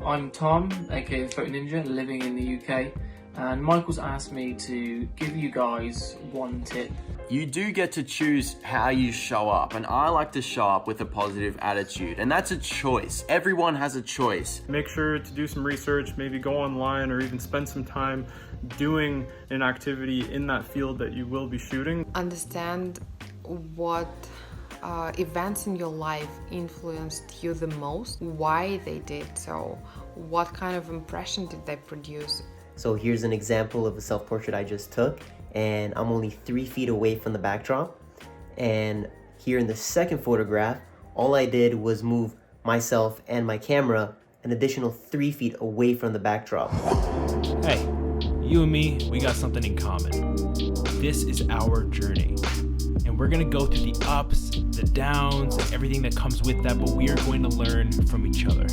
I'm Tom, aka Photo Ninja, living in the UK, and Michael's asked me to give you guys one tip. You do get to choose how you show up, and I like to show up with a positive attitude, and that's a choice. Everyone has a choice. Make sure to do some research, maybe go online or even spend some time doing an activity in that field that you will be shooting. Understand what events in your life influenced you the most, why they did so, what kind of impression did they produce. So here's an example of a self-portrait I just took, and I'm only 3 feet away from the backdrop. And here in the second photograph, all I did was move myself and my camera an additional 3 feet away from the backdrop. Hey, you and me, we got something in common. This is our journey. And we're gonna go through the ups, the downs, and everything that comes with that, but we are going to learn from each other.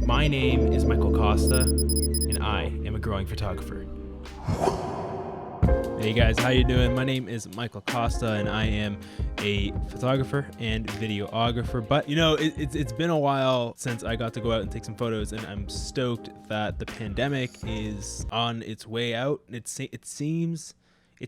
My name is Michael Costa, and I am a growing photographer. Hey guys, how you doing? My name is Michael Costa, and I am a photographer and videographer. But you know, it's been a while since I got to go out and take some photos, and I'm stoked that the pandemic is on its way out. It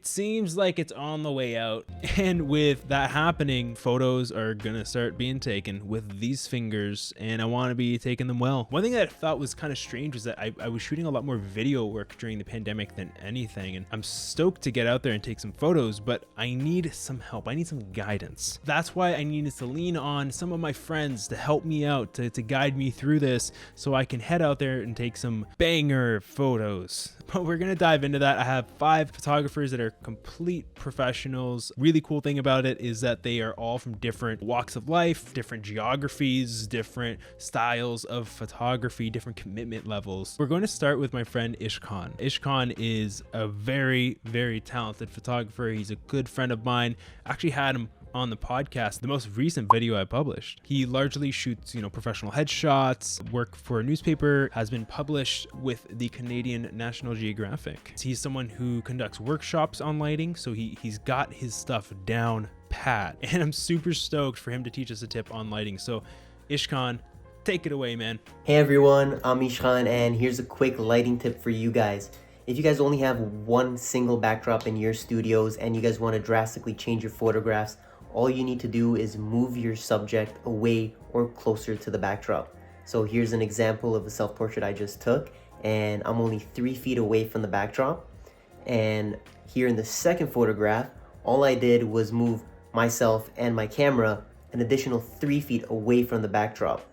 seems like it's on the way out. And with that happening, photos are gonna start being taken with these fingers, and I wanna be taking them well. One thing that I thought was kind of strange was that I was shooting a lot more video work during the pandemic than anything, and I'm stoked to get out there and take some photos, but I need some help. I need some guidance. That's why I needed to lean on some of my friends to help me out, to guide me through this, so I can head out there and take some banger photos. But we're gonna dive into that. I have 5 photographers that are complete professionals. Really cool thing about it is that they are all from different walks of life, different geographies, different styles of photography, different commitment levels. We're going to start with my friend Ishkhan. Ishkhan is a very, very talented photographer. He's a good friend of mine. Actually had him on the podcast, the most recent video I published. He largely shoots, professional headshots, work for a newspaper, has been published with the Canadian National Geographic. He's someone who conducts workshops on lighting, so he's got his stuff down pat. And I'm super stoked for him to teach us a tip on lighting. So Ishkhan, take it away, man. Hey everyone, I'm Ishkhan, and here's a quick lighting tip for you guys. If you guys only have one single backdrop in your studios and you guys want to drastically change your photographs, all you need to do is move your subject away or closer to the backdrop. So here's an example of a self-portrait I just took, and I'm only 3 feet away from the backdrop. And here in the second photograph, all I did was move myself and my camera an additional 3 feet away from the backdrop.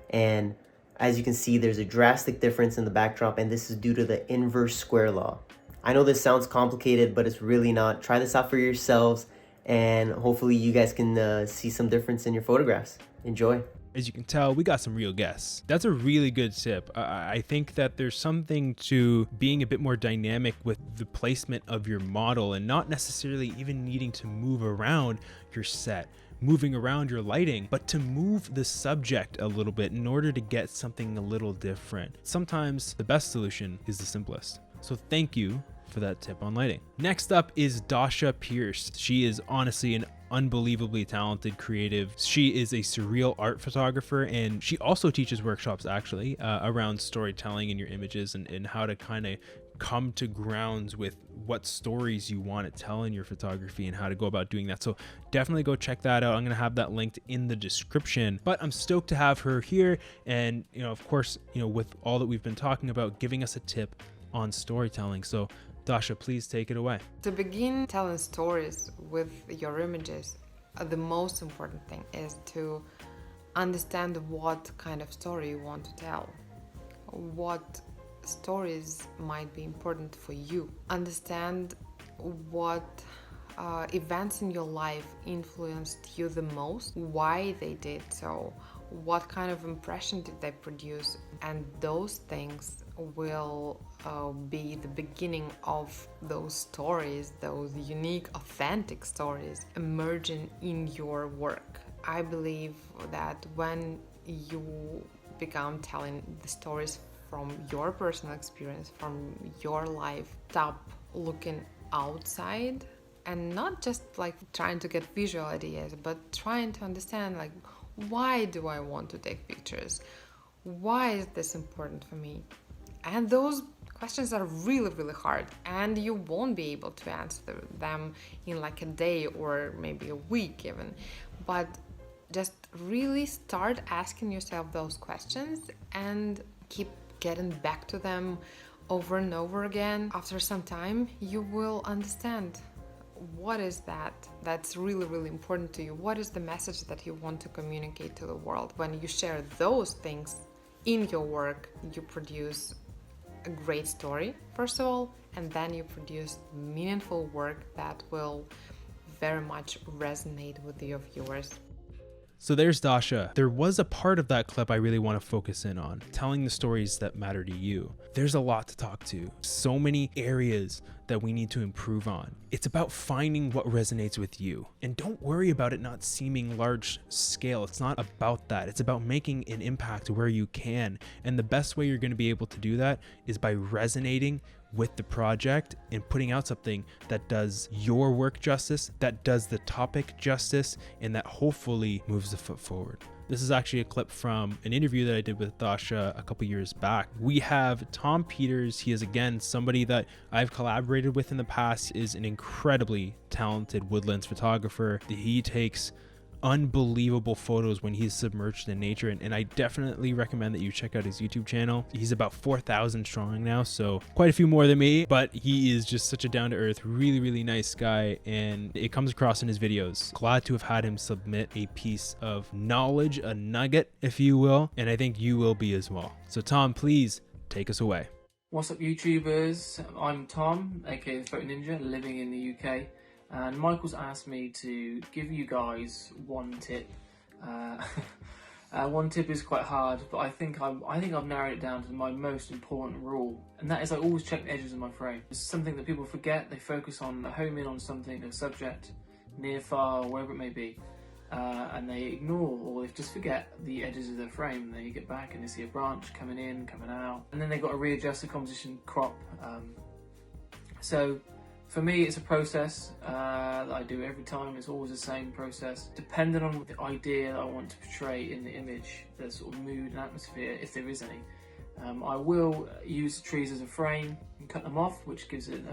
And as you can see, there's a drastic difference in the backdrop, and this is due to the inverse square law. I know this sounds complicated, but it's really not. Try this out for yourselves, and hopefully you guys can see some difference in your photographs. Enjoy. As you can tell, we got some real guests. That's a really good tip. I think that there's something to being a bit more dynamic with the placement of your model and not necessarily even needing to move around your set, moving around your lighting, but to move the subject a little bit in order to get something a little different. Sometimes the best solution is the simplest. So thank you for that tip on lighting. Next up is Dasha Pears. She is honestly an unbelievably talented creative. She is a surreal art photographer, and she also teaches workshops actually around storytelling in your images and how to kind of come to grounds with what stories you want to tell in your photography and how to go about doing that. So definitely go check that out. I'm going to have that linked in the description, but I'm stoked to have her here. And, of course, with all that we've been talking about, giving us a tip on storytelling. So Dasha, please take it away. To begin telling stories with your images, the most important thing is to understand what kind of story you want to tell. What stories might be important for you. Understand what events in your life influenced you the most, why they did so, what kind of impression did they produce, and those things will be the beginning of those stories, those unique, authentic stories emerging in your work. I believe that when you become telling the stories from your personal experience, from your life, stop looking outside and not just like trying to get visual ideas, but trying to understand like, why do I want to take pictures? Why is this important for me? And those questions are really, really hard, and you won't be able to answer them in like a day or maybe a week even. But just really start asking yourself those questions and keep getting back to them over and over again. After some time, you will understand what is that's really, really important to you. What is the message that you want to communicate to the world? When you share those things in your work, you produce a great story, first of all, and then you produce meaningful work that will very much resonate with your viewers. So there's Dasha. There was a part of that clip I really want to focus in on, telling the stories that matter to you. There's a lot to talk to, so many areas that we need to improve on. It's about finding what resonates with you. And don't worry about it not seeming large scale. It's not about that. It's about making an impact where you can. And the best way you're going to be able to do that is by resonating with the project and putting out something that does your work justice, that does the topic justice, and that hopefully moves the foot forward. This is actually a clip from an interview that I did with Dasha a couple years back. We have Tom Peters. He is, again, somebody that I've collaborated with in the past, is an incredibly talented woodlands photographer. He takes unbelievable photos when he's submerged in nature, and I definitely recommend that you check out his YouTube channel. He's about 4,000 strong now, so quite a few more than me, but he is just such a down-to-earth, really, really nice guy, and it comes across in his videos. Glad to have had him submit a piece of knowledge, a nugget, if you will, and I think you will be as well. So Tom, please take us away. What's up, YouTubers? I'm Tom, aka the Photo Ninja, living in the UK. And Michael's asked me to give you guys one tip. One tip is quite hard, but I think I've narrowed it down to my most important rule, and that is I always check the edges of my frame. It's something that people forget. They focus on, home in on something, a subject, near, far, wherever it may be, and they ignore or they just forget the edges of their frame. They get back and they see a branch coming in, coming out, and then they've got to readjust the composition, crop. So for me, it's a process that I do every time. It's always the same process. Depending on the idea that I want to portray in the image, the sort of mood and atmosphere, if there is any, I will use the trees as a frame and cut them off, which gives it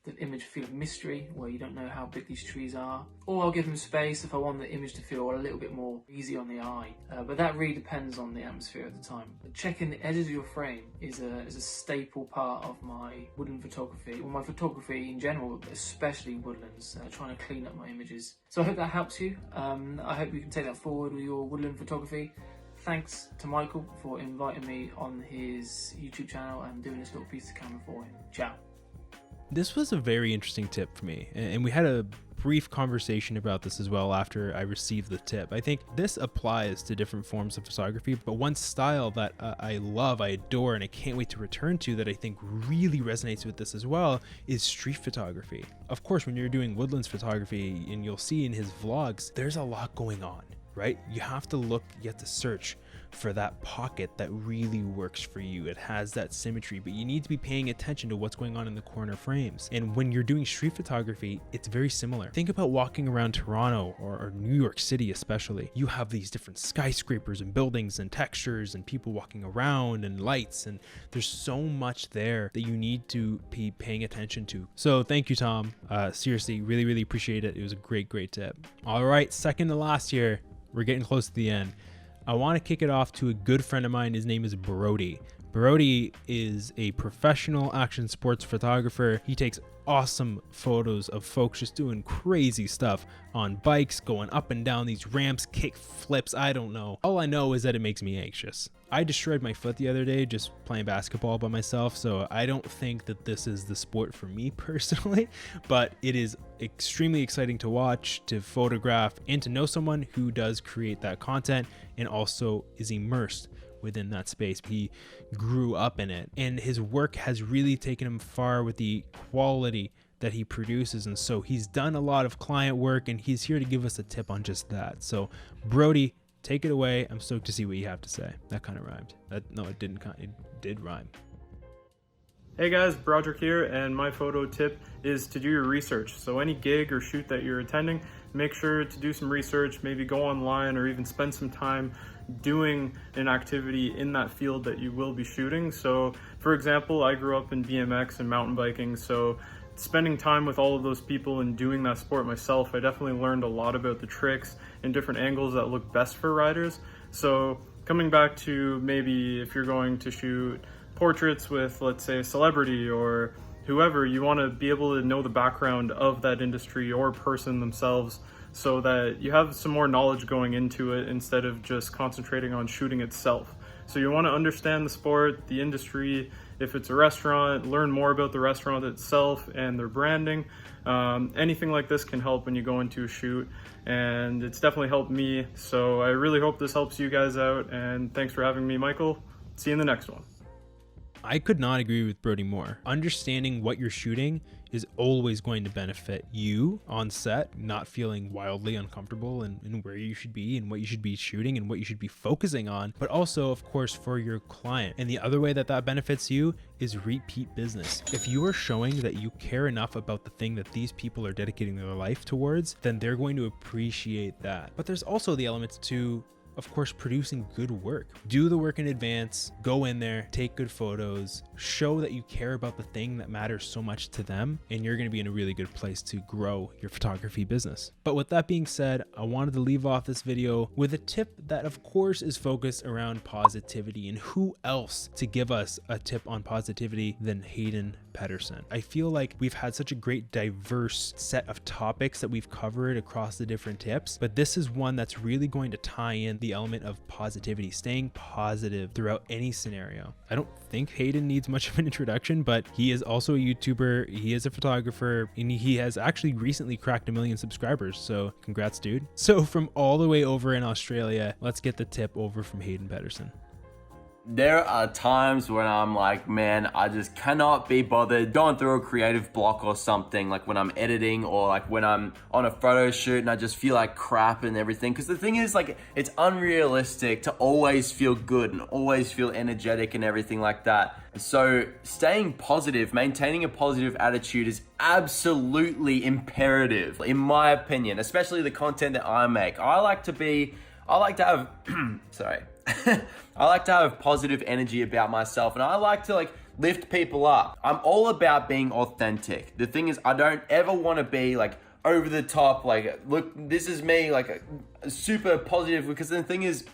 the image feel of mystery, where you don't know how big these trees are. Or I'll give them space if I want the image to feel a little bit more easy on the eye. But that really depends on the atmosphere at the time. But checking the edges of your frame is a staple part of my woodland photography, or my photography in general, but especially woodlands, trying to clean up my images. So I hope that helps you. I hope you can take that forward with your woodland photography. Thanks to Michael for inviting me on his YouTube channel and doing this little piece of camera for him. Ciao. This was a very interesting tip for me, and we had a brief conversation about this as well after I received the tip. I think this applies to different forms of photography, but one style that I love, I adore, and I can't wait to return to, that I think really resonates with this as well, is street photography. Of course, when you're doing woodlands photography, and you'll see in his vlogs, there's a lot going on, right? You have to look, you have to search for that pocket that really works for you. It has that symmetry, but you need to be paying attention to what's going on in the corner frames. And when you're doing street photography, it's very similar. Think about walking around Toronto or New York City especially. You have these different skyscrapers and buildings and textures and people walking around and lights, and there's so much there that you need to be paying attention to. So thank you, Tom. Seriously, really, really appreciate it. It was a great tip. All right, second to last here. We're getting close to the end. I want to kick it off to a good friend of mine. His name is Brody. Brody is a professional action sports photographer. He takes awesome photos of folks just doing crazy stuff on bikes, going up and down these ramps, kick flips. I don't know. All I know is that it makes me anxious. I destroyed my foot the other day just playing basketball by myself, so I don't think that this is the sport for me personally, but it is extremely exciting to watch, to photograph, and to know someone who does create that content and also is immersed within that space. He grew up in it, and his work has really taken him far with the quality that he produces, and so he's done a lot of client work, and he's here to give us a tip on just that. So Brody, take it away. I'm stoked to see what you have to say. That kind of rhymed. No, it didn't. It did rhyme. Hey guys, Broderick here, and my photo tip is to do your research. So any gig or shoot that you're attending, make sure to do some research, maybe go online or even spend some time doing an activity in that field that you will be shooting. So for example, I grew up in BMX and mountain biking, so spending time with all of those people and doing that sport myself, I definitely learned a lot about the tricks and different angles that look best for riders. So coming back to maybe if you're going to shoot portraits with, let's say, a celebrity or whoever, you want to be able to know the background of that industry or person themselves so that you have some more knowledge going into it instead of just concentrating on shooting itself. So you want to understand the sport, the industry. If it's a restaurant, learn more about the restaurant itself and their branding. Anything like this can help when you go into a shoot, and it's definitely helped me. So I really hope this helps you guys out, and thanks for having me, Michael. See you in the next one. I could not agree with Brody more. Understanding what you're shooting is always going to benefit you on set, not feeling wildly uncomfortable in where you should be and what you should be shooting and what you should be focusing on, but also, of course, for your client. And the other way that that benefits you is repeat business. If you are showing that you care enough about the thing that these people are dedicating their life towards, then they're going to appreciate that. But there's also the elements to, of course, producing good work. Do the work in advance, go in there, take good photos, show that you care about the thing that matters so much to them, and you're going to be in a really good place to grow your photography business. But with that being said, I wanted to leave off this video with a tip that, of course, is focused around positivity. And who else to give us a tip on positivity than Hayden Pedersen? I feel like we've had such a great diverse set of topics that we've covered across the different tips, but this is one that's really going to tie in the element of positivity, staying positive throughout any scenario. I don't think Hayden needs much of an introduction, but he is also a YouTuber, he is a photographer, and he has actually recently cracked 1 million subscribers, so congrats, dude. So from all the way over in Australia, let's get the tip over from Hayden Pedersen. There are times when I'm like, man, I just cannot be bothered going through a creative block or something, like when I'm editing or like when I'm on a photo shoot and I just feel like crap and everything. Because the thing is, like, it's unrealistic to always feel good and always feel energetic and everything like that. So staying positive, maintaining a positive attitude is absolutely imperative, in my opinion, especially the content that I make. I like to have, sorry. I like to have positive energy about myself, and I like to like lift people up. I'm all about being authentic. The thing is, I don't ever want to be like over the top, like, look, this is me, like super positive, because the thing is,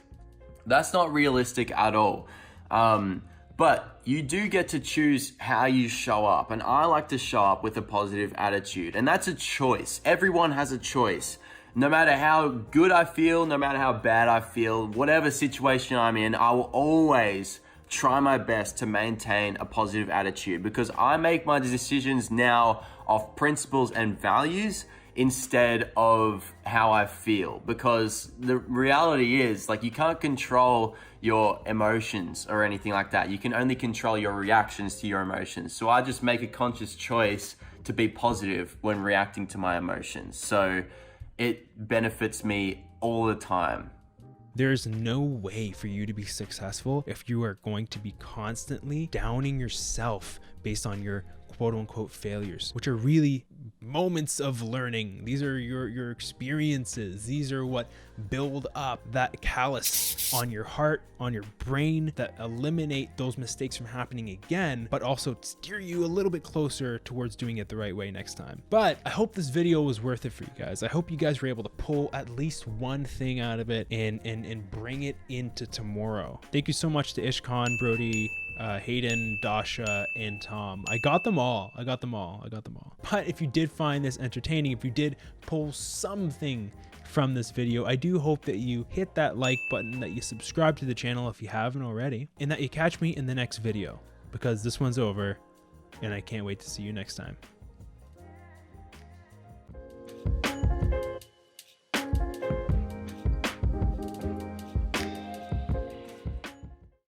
that's not realistic at all. But you do get to choose how you show up, and I like to show up with a positive attitude, and that's a choice. Everyone has a choice. No matter how good I feel, no matter how bad I feel, whatever situation I'm in, I will always try my best to maintain a positive attitude, because I make my decisions now off principles and values instead of how I feel. Because the reality is, like, you can't control your emotions or anything like that. You can only control your reactions to your emotions. So I just make a conscious choice to be positive when reacting to my emotions. So it benefits me all the time. There's no way for you to be successful if you are going to be constantly downing yourself based on your quote unquote failures, which are really moments of learning. These are your experiences. These are what build up that callus on your heart, on your brain, that eliminate those mistakes from happening again, but also steer you a little bit closer towards doing it the right way next time. But I hope this video was worth it for you guys. I hope you guys were able to pull at least one thing out of it and bring it into tomorrow. Thank you so much to Ishkhan, Brody, Hayden, Dasha, and Tom. I got them all. But if you did find this entertaining, if you did pull something from this video, I do hope that you hit that like button, that you subscribe to the channel if you haven't already, and that you catch me in the next video, because this one's over and I can't wait to see you next time.